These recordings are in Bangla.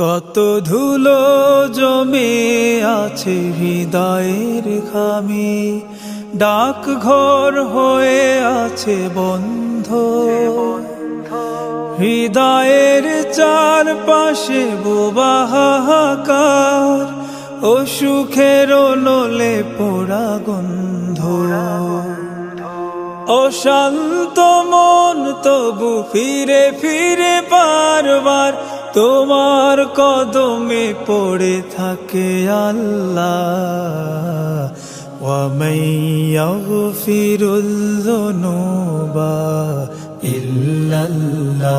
কত ধুলো জমে আছে হৃদয়ের খামে, ডাকঘর হয়ে আছে বন্ধ। হৃদয়ের চারপাশে বোবা হাহাকার, অসুখের নলে পোড়া গন্ধ। অশান্ত মন তবু ফিরে ফিরে বারবার তোমার কদমে পড়ে থাকে আল্লাহ। ওয়া মান ইয়াগফিরুল যুনুবা ইল্লাল্লাহ,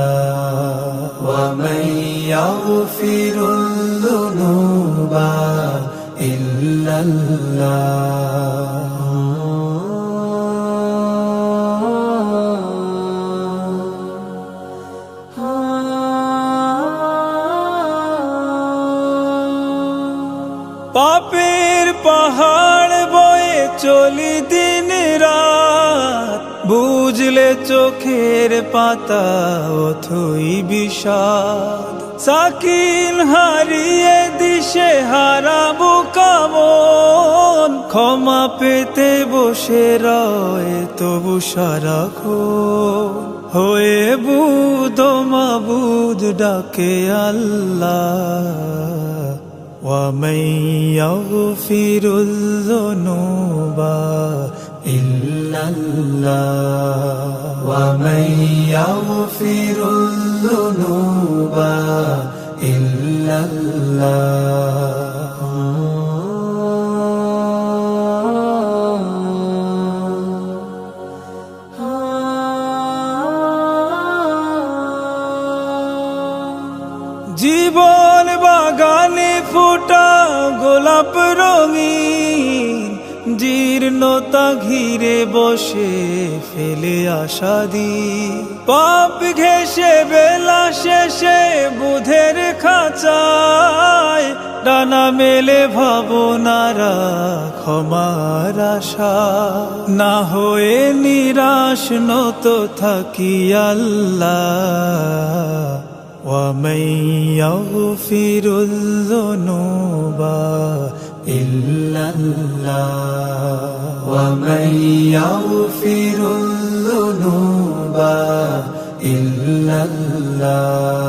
ওয়া মান ইয়াগফিরুল যুনুবা ইল্লাল্লাহ। পাপের পাহাড় বয়ে চলি দিন রাত, বুঝলে চোখের পাতা অথই বিষাদ। সাকিন হারিয়ে দিশে হারাবো কামন, ক্ষমা পেতে বসে রয় তবু সারাক্ষণ। হয়ে বুধ মাবুদ ডাকে আল্লাহ। ওয়া মান ইয়াগফিরুল যুনুবা ইল্লাল্লাহ, ওয়া মান ইয়াগফিরুল যুনুবা ইল্লাল্লাহ। জীবন বাগানে ফোটা গোলাপ রঙিন, জীর্ণতা ঘিরে বসে ফেলে আশা দি। পাপ ঘেঁষে বেলা শেষে বুধের খাঁচায়, ডানা মেলে ভাবনারা ক্ষমার আশা। না হয়ে নিরাশ নত থাকি আল্লাহ। ওয়া মান ইয়াগফিরুল যুনুবা ইল্লাল্লাহ, ওয়া মান ইয়াগফিরুল যুনুবা ইল্লাল্লাহ।